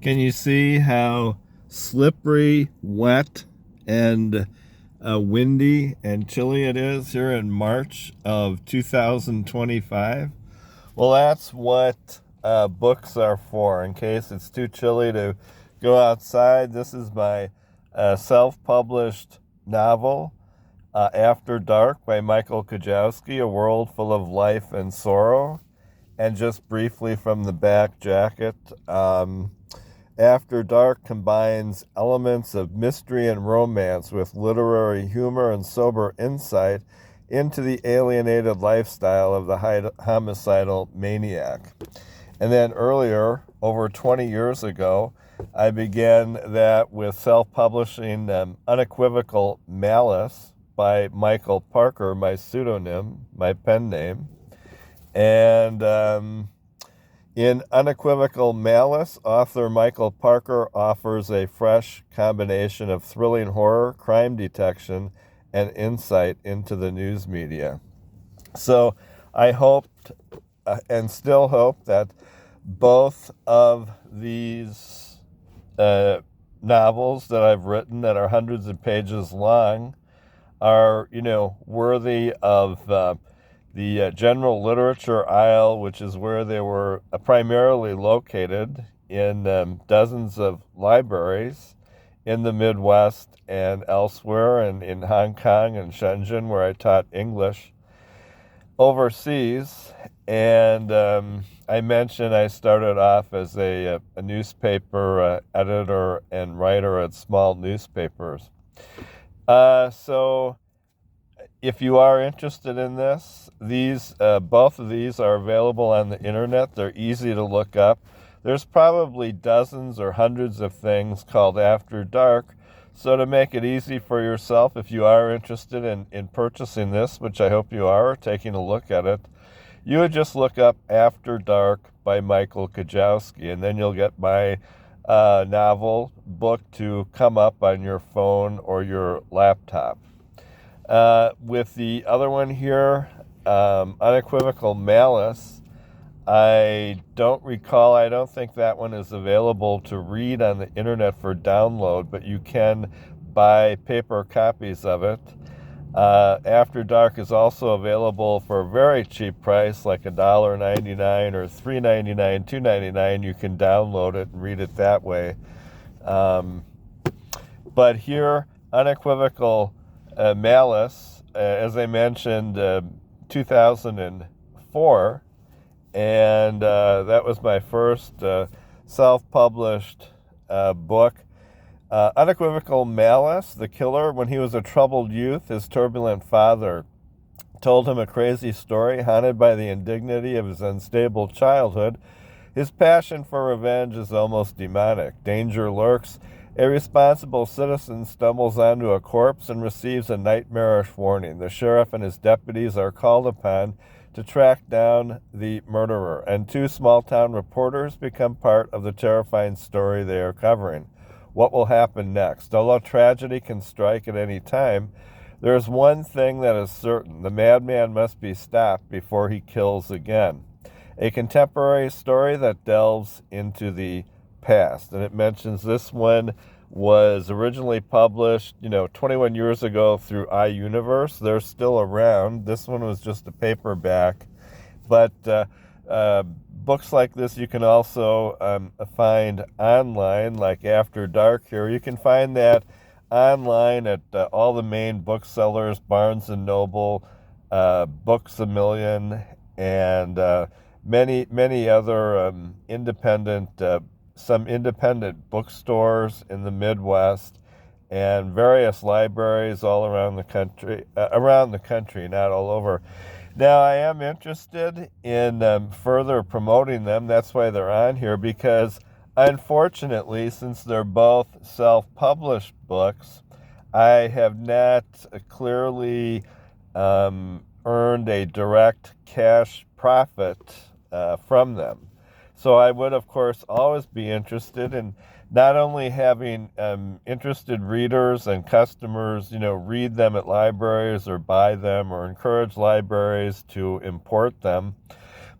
Can you see how slippery, wet, and windy and chilly it is here in March of 2025? Well, that's what books are for. In case it's too chilly to go outside, this is my self-published novel, After Dark by Michael Kujawski, A World Full of Life and Sorrow. And just briefly from the back jacket, After Dark combines elements of mystery and romance with literary humor and sober insight into the alienated lifestyle of the homicidal maniac. And then earlier, over 20 years ago, I began that with self-publishing Unequivocal Malice by Michael Parker, my pseudonym, my pen name. And in Unequivocal Malice, author Michael Parker offers a fresh combination of thrilling horror, crime detection, and insight into the news media. So I hoped and still hope that both of these novels that I've written that are hundreds of pages long are, worthy of the general literature aisle, which is where they were primarily located in dozens of libraries in the Midwest and elsewhere, and in Hong Kong and Shenzhen, where I taught English overseas. And I mentioned I started off as a newspaper editor and writer at small newspapers. So if you are interested in this, both of these are available on the internet. They're easy to look up. There's probably dozens or hundreds of things called After Dark. So to make it easy for yourself, if you are interested in purchasing this, which I hope you are, or taking a look at it, you would just look up After Dark by Michael Kujawski, and then you'll get my novel book to come up on your phone or your laptop. With the other one here, Unequivocal Malice, I don't think that one is available to read on the internet for download, but you can buy paper copies of it. After Dark is also available for a very cheap price, like $1.99 or $3.99, $2.99. You can download it and read it that way. But here, Unequivocal Malice, as I mentioned, 2004, and that was my first self-published book. Unequivocal Malice, the killer, when he was a troubled youth, his turbulent father told him a crazy story, haunted by the indignity of his unstable childhood. His passion for revenge is almost demonic. Danger lurks. A responsible citizen stumbles onto a corpse and receives a nightmarish warning. The sheriff and his deputies are called upon to track down the murderer, and two small-town reporters become part of the terrifying story they are covering. What will happen next? Although tragedy can strike at any time, there is one thing that is certain. The madman must be stopped before he kills again. A contemporary story that delves into the past. And it mentions this one was originally published, 21 years ago through iUniverse. They're still around. This one was just a paperback. But books like this you can also find online, like After Dark here. You can find that online at all the main booksellers, Barnes & Noble, Books A Million, and many other some independent bookstores in the Midwest, and various libraries all around the country, not all over. Now, I am interested in further promoting them. That's why they're on here, because unfortunately, since they're both self-published books, I have not clearly earned a direct cash profit from them. So I would, of course, always be interested in not only having interested readers and customers, read them at libraries or buy them, or encourage libraries to import them,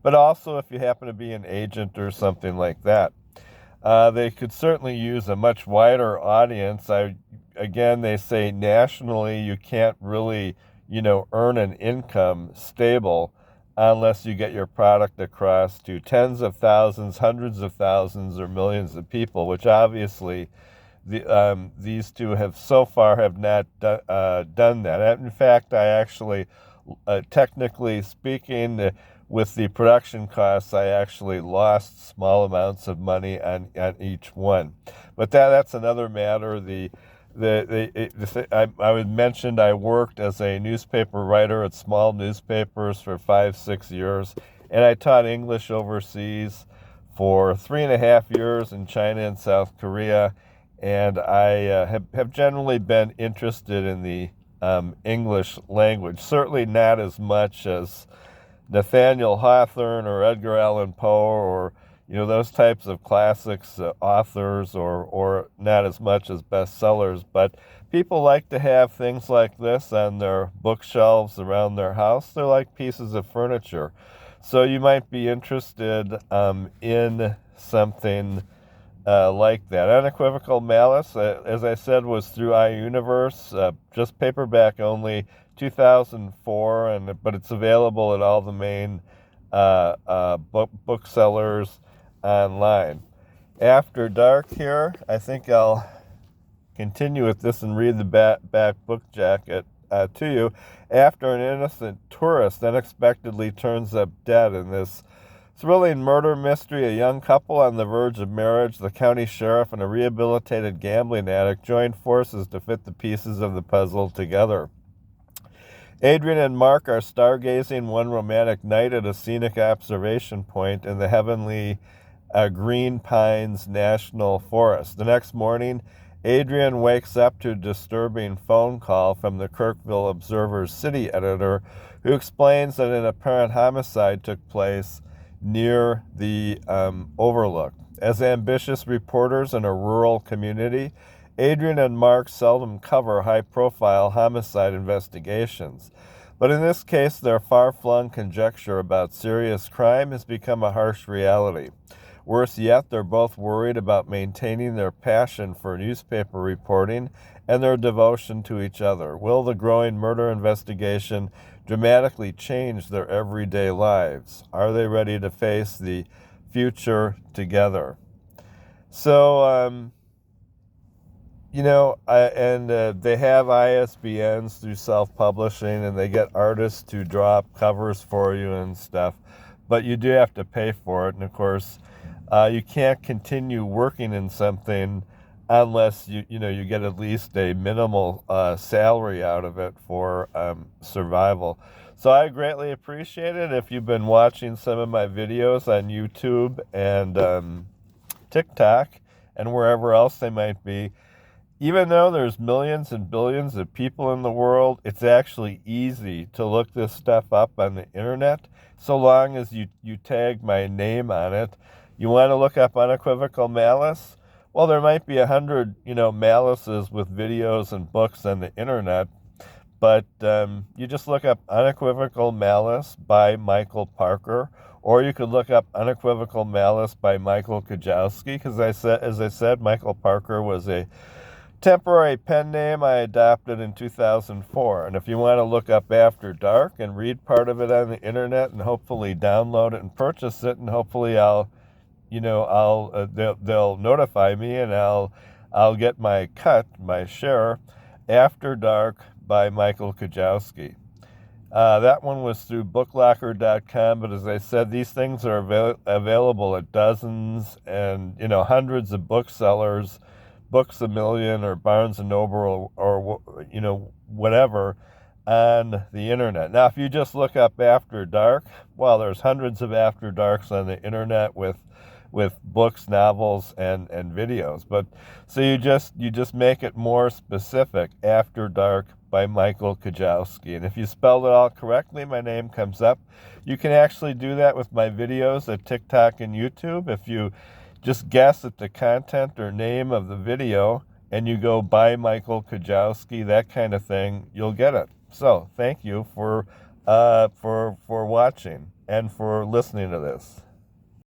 but also if you happen to be an agent or something like that. They could certainly use a much wider audience. Again, they say nationally you can't really, earn an income stable unless you get your product across to tens of thousands, hundreds of thousands, or millions of people, which obviously these two have so far have not done that. In fact, I actually, technically speaking, with the production costs, I actually lost small amounts of money on each one. But that's another matter. I would mentioned I worked as a newspaper writer at small newspapers for 5-6 years, and I taught English overseas for 3.5 years in China and South Korea, and I have generally been interested in the English language. Certainly not as much as Nathaniel Hawthorne or Edgar Allan Poe or those types of classics authors, or not as much as bestsellers, but people like to have things like this on their bookshelves around their house. They're like pieces of furniture. So you might be interested in something like that. Unequivocal Malice, as I said, was through iUniverse, just paperback only, 2004, but it's available at all the main booksellers online. After Dark here, I think I'll continue with this and read the back book jacket to you. After an innocent tourist unexpectedly turns up dead in this thrilling murder mystery, a young couple on the verge of marriage, the county sheriff, and a rehabilitated gambling addict join forces to fit the pieces of the puzzle together. Adrian and Mark are stargazing one romantic night at a scenic observation point in the heavenly Green Pines National Forest. The next morning, Adrian wakes up to a disturbing phone call from the Kirkville Observer's city editor, who explains that an apparent homicide took place near the overlook. As ambitious reporters in a rural community, Adrian and Mark seldom cover high-profile homicide investigations. But in this case, their far-flung conjecture about serious crime has become a harsh reality. Worse yet, they're both worried about maintaining their passion for newspaper reporting and their devotion to each other. Will the growing murder investigation dramatically change their everyday lives? Are they ready to face the future together? So, they have ISBNs through self-publishing, and they get artists to draw up covers for you and stuff, but you do have to pay for it. And of course, you can't continue working in something unless you get at least a minimal salary out of it for survival. So I greatly appreciate it if you've been watching some of my videos on YouTube and TikTok and wherever else they might be. Even though there's millions and billions of people in the world, it's actually easy to look this stuff up on the internet, so long as you tag my name on it. You want to look up Unequivocal Malice? Well, there might be 100, Malices with videos and books on the internet, but you just look up Unequivocal Malice by Michael Parker, or you could look up Unequivocal Malice by Michael Kujawski, because as I said, Michael Parker was a temporary pen name I adopted in 2004. And if you want to look up After Dark and read part of it on the internet and hopefully download it and purchase it, and hopefully they'll notify me and I'll get my cut, my share. After Dark by Michael Kujawski. That one was through booklocker.com, but as I said, these things are available at dozens and hundreds of booksellers, Books A Million or Barnes and Noble or whatever on the internet. Now, if you just look up After Dark, well, there's hundreds of After Darks on the internet with books, novels, and videos. But so you just make it more specific. After Dark by Michael Kujawski. And if you spelled it all correctly, my name comes up. You can actually do that with my videos at TikTok and YouTube. If you just guess at the content or name of the video and you go by Michael Kujawski, that kind of thing, you'll get it. So thank you for watching and for listening to this.